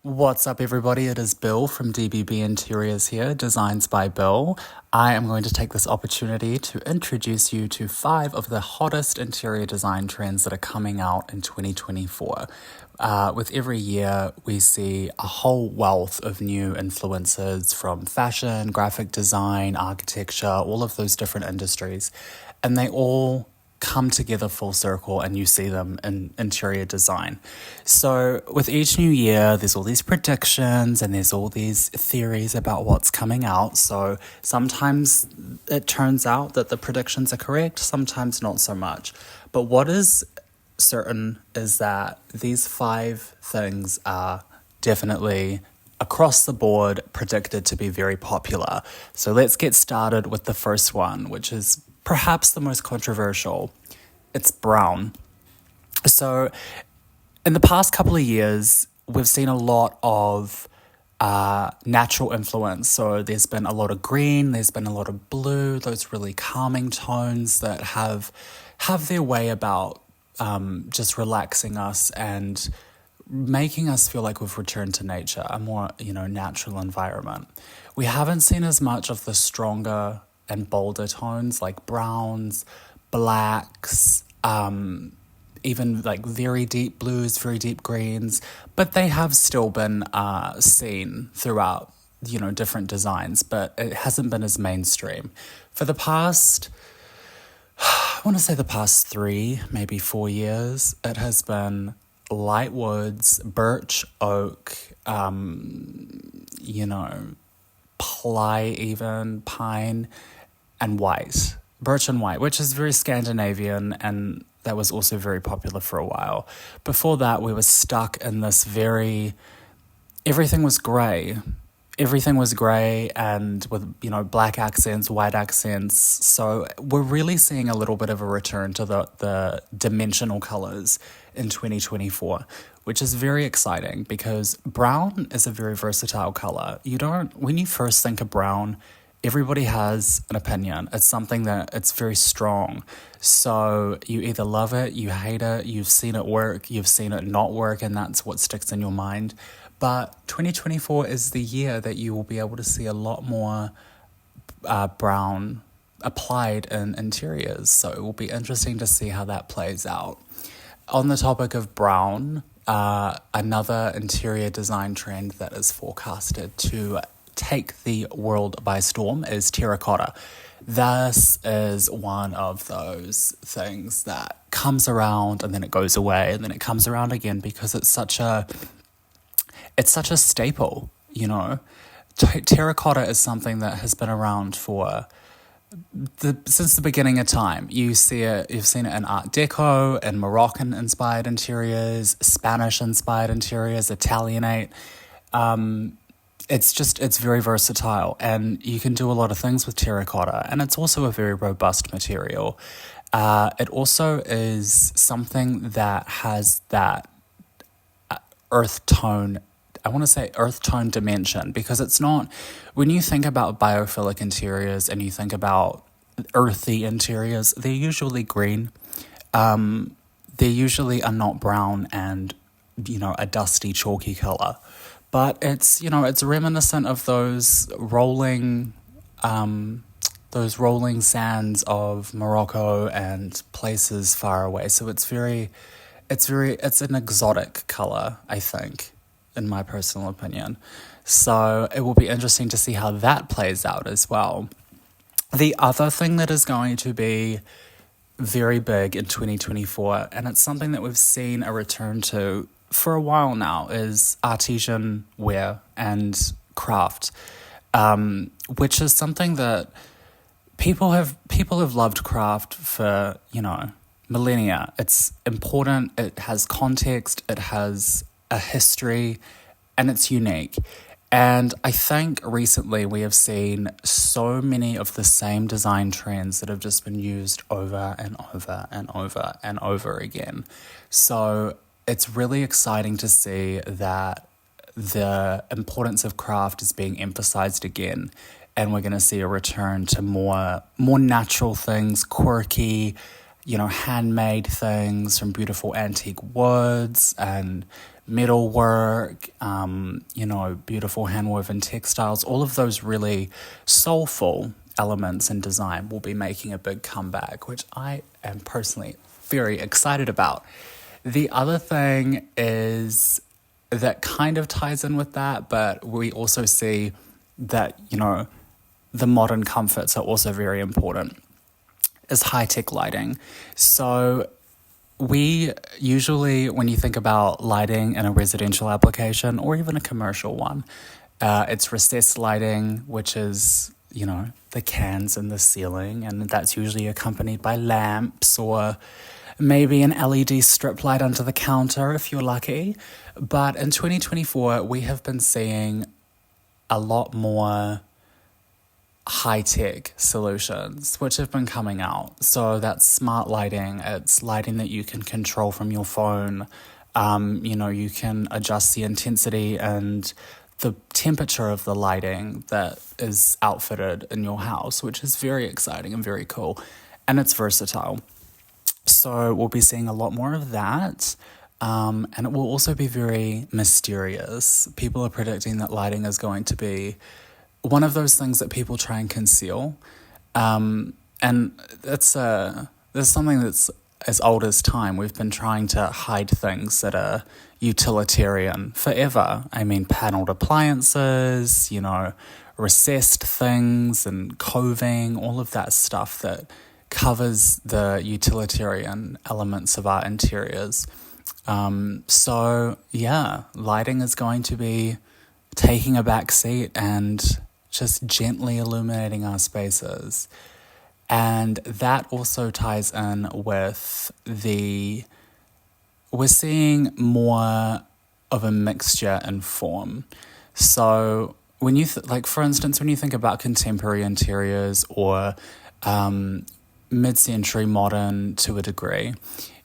What's up, everybody? It is Bill from DBB Interiors here, Designs by Bill. I am going to take this opportunity to introduce you to 5 of the hottest interior design trends that are coming out in 2024. With every year, we see a whole wealth of new influences from fashion, graphic design, architecture, all of those different industries, and they all come together full circle and you see them in interior design. So with each new year, there's all these predictions and there's all these theories about what's coming out. So sometimes it turns out that the predictions are correct, sometimes not so much. But what is certain is that these 5 things are definitely across the board predicted to be very popular. So let's get started with the first one, which is perhaps the most controversial. It's brown. So in the past couple of years, we've seen a lot of natural influence. So there's been a lot of green, there's been a lot of blue, those really calming tones that have their way about just relaxing us and making us feel like we've returned to nature, a more, natural environment. We haven't seen as much of the stronger and bolder tones like browns, blacks, even like very deep blues, very deep greens, but they have still been seen throughout, different designs, but it hasn't been as mainstream. For the past, I want to say the past 3, maybe 4 years, it has been light woods, birch, oak, ply even, pine, and white. Birch and white, which is very Scandinavian, and that was also very popular for a while. Before that, we were stuck in this everything was grey. Everything was grey and with, black accents, white accents. So we're really seeing a little bit of a return to the dimensional colours in 2024, which is very exciting because brown is a very versatile colour. When you first think of brown, everybody has an opinion. It's something that it's very strong. So you either love it, you hate it, you've seen it work, you've seen it not work, and that's what sticks in your mind. But 2024 is the year that you will be able to see a lot more brown applied in interiors. So it will be interesting to see how that plays out. On the topic of brown, another interior design trend that is forecasted to take the world by storm is terracotta. This is one of those things that comes around and then it goes away and then it comes around again because it's such a staple, Terracotta is something that has been around since the beginning of time. You've seen it in Art Deco and Moroccan-inspired interiors, Spanish-inspired interiors, Italianate. It's very versatile, and you can do a lot of things with terracotta, and it's also a very robust material. It also is something that has that earth tone dimension, because it's not, when you think about biophilic interiors and you think about earthy interiors, they're usually green. They usually are not brown and, a dusty, chalky color. But it's reminiscent of those rolling sands of Morocco and places far away. So it's an exotic color, I think, in my personal opinion. So it will be interesting to see how that plays out as well. The other thing that is going to be very big in 2024, and it's something that we've seen a return to for a while now, is artisan wear and craft, which is something that people have loved craft for, millennia. It's important, it has context, it has a history, and it's unique. And I think recently we have seen so many of the same design trends that have just been used over and over and over and over again. So it's really exciting to see that the importance of craft is being emphasized again, and we're going to see a return to more natural things, quirky, handmade things from beautiful antique woods and metalwork, beautiful handwoven textiles. All of those really soulful elements in design will be making a big comeback, which I am personally very excited about. The other thing is that kind of ties in with that, but we also see that, the modern comforts are also very important, is high-tech lighting. So we usually, when you think about lighting in a residential application or even a commercial one, it's recessed lighting, which is, the cans in the ceiling, and that's usually accompanied by lamps or maybe an LED strip light under the counter if you're lucky. But in 2024, we have been seeing a lot more high-tech solutions which have been coming out. So that's smart lighting. It's lighting that you can control from your phone. You can adjust the intensity and the temperature of the lighting that is outfitted in your house, which is very exciting and very cool. And it's versatile. So we'll be seeing a lot more of that. And it will also be very mysterious. People are predicting that lighting is going to be one of those things that people try and conceal. And there's something that's as old as time. We've been trying to hide things that are utilitarian forever. I mean, panelled appliances, recessed things and coving, all of that stuff that covers the utilitarian elements of our interiors. Lighting is going to be taking a back seat and just gently illuminating our spaces. And that also ties in with we're seeing more of a mixture in form. So when you, for instance, when you think about contemporary interiors or mid-century modern to a degree,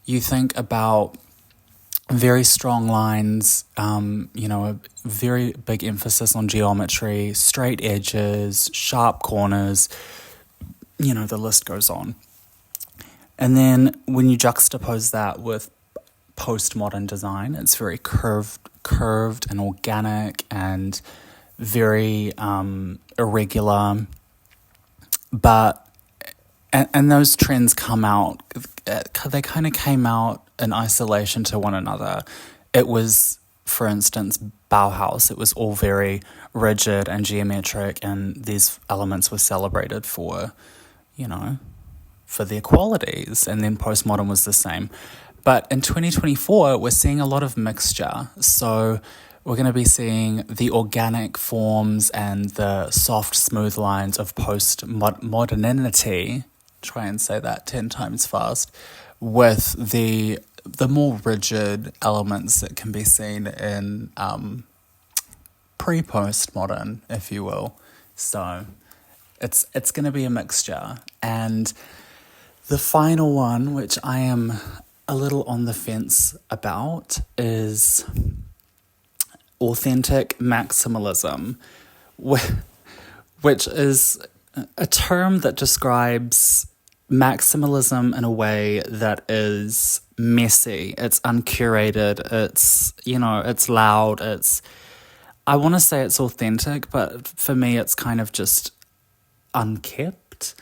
you think about very strong lines, a very big emphasis on geometry, straight edges, sharp corners, the list goes on. And then when you juxtapose that with postmodern design, it's very curved and organic and very irregular. But and those trends come out, they kind of came out in isolation to one another. It was, for instance, Bauhaus. It was all very rigid and geometric, and these elements were celebrated for their qualities. And then postmodern was the same. But in 2024, we're seeing a lot of mixture. So we're going to be seeing the organic forms and the soft, smooth lines of post-modernity. Try and say that 10 times fast, with the more rigid elements that can be seen in pre-postmodern, if you will. So it's going to be a mixture. And the final one, which I am a little on the fence about, is authentic maximalism, which is a term that describes maximalism in a way that is messy, it's uncurated, it's, it's loud, I want to say it's authentic, but for me it's kind of just unkept.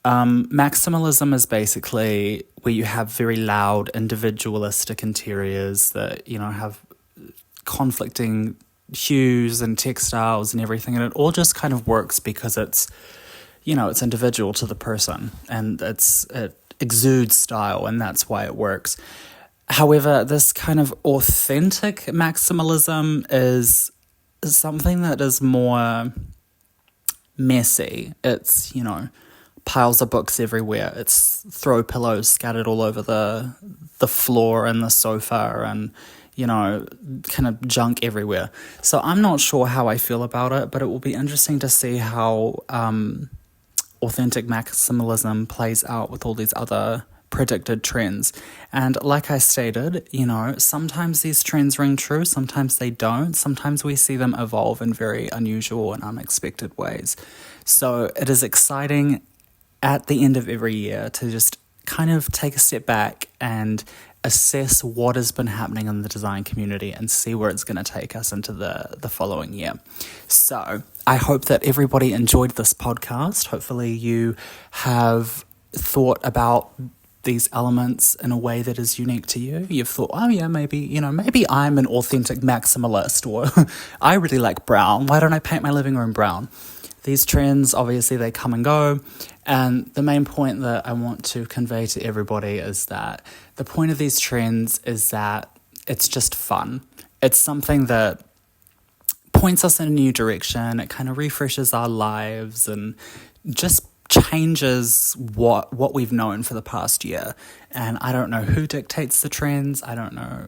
Maximalism is basically where you have very loud individualistic interiors that, have conflicting hues and textiles and everything, and it all just kind of works because it's individual to the person and it exudes style, and that's why it works. However, this kind of authentic maximalism is something that is more messy. It's, piles of books everywhere. It's throw pillows scattered all over the floor and the sofa, and kind of junk everywhere. So I'm not sure how I feel about it, but it will be interesting to see how authentic maximalism plays out with all these other predicted trends. And like I stated, sometimes these trends ring true, sometimes they don't. Sometimes we see them evolve in very unusual and unexpected ways. So it is exciting at the end of every year to just kind of take a step back and assess what has been happening in the design community and see where it's going to take us into the following year. So I hope that everybody enjoyed this podcast. Hopefully you have thought about these elements in a way that is unique to you. You've thought, oh yeah, maybe I'm an authentic maximalist, or I really like brown. Why don't I paint my living room brown? These trends, obviously, they come and go. And the main point that I want to convey to everybody is that the point of these trends is that it's just fun. It's something that points us in a new direction. It kind of refreshes our lives and just changes what we've known for the past year. And I don't know who dictates the trends. I don't know,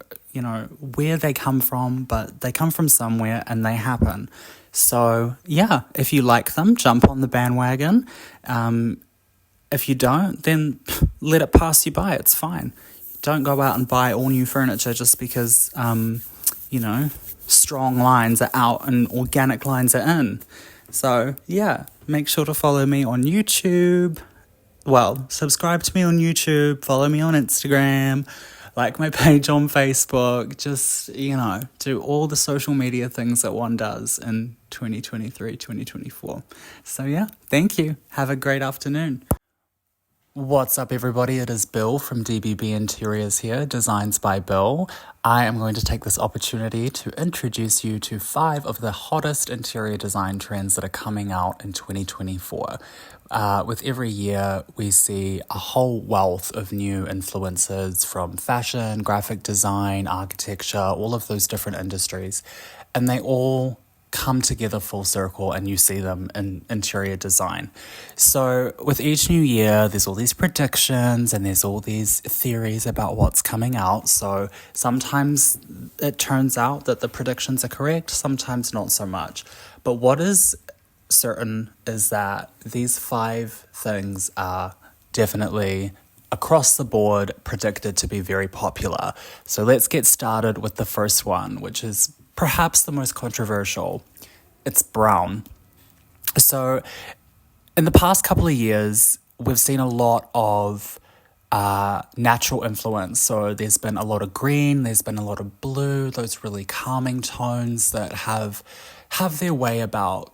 where they come from, but they come from somewhere and they happen. So yeah, if you like them, jump on the bandwagon. If you don't, then let it pass you by. It's fine. Don't go out and buy all new furniture just because, strong lines are out and organic lines are in. So yeah, make sure to follow me on YouTube. Well, subscribe to me on YouTube, follow me on Instagram, like my page on Facebook, just, do all the social media things that one does in 2023, 2024. So yeah, thank you. Have a great afternoon. What's up, everybody? It is Bill from DBB Interiors here, Designs by Bill. I am going to take this opportunity to introduce you to 5 of the hottest interior design trends that are coming out in 2024. With every year, we see a whole wealth of new influences from fashion, graphic design, architecture, all of those different industries, and they all come together full circle and you see them in interior design. So with each new year, there's all these predictions and there's all these theories about what's coming out. So sometimes it turns out that the predictions are correct, sometimes not so much. But what is certain is that these 5 things are definitely across the board predicted to be very popular. So let's get started with the first one, which is perhaps the most controversial. It's brown. So in the past couple of years, we've seen a lot of natural influence. So there's been a lot of green, there's been a lot of blue, those really calming tones that have their way about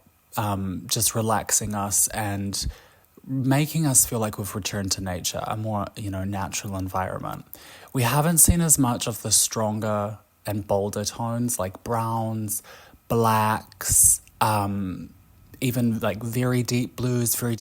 just relaxing us and making us feel like we've returned to nature, a more, natural environment. We haven't seen as much of the stronger and bolder tones like browns, blacks, even like very deep blues, very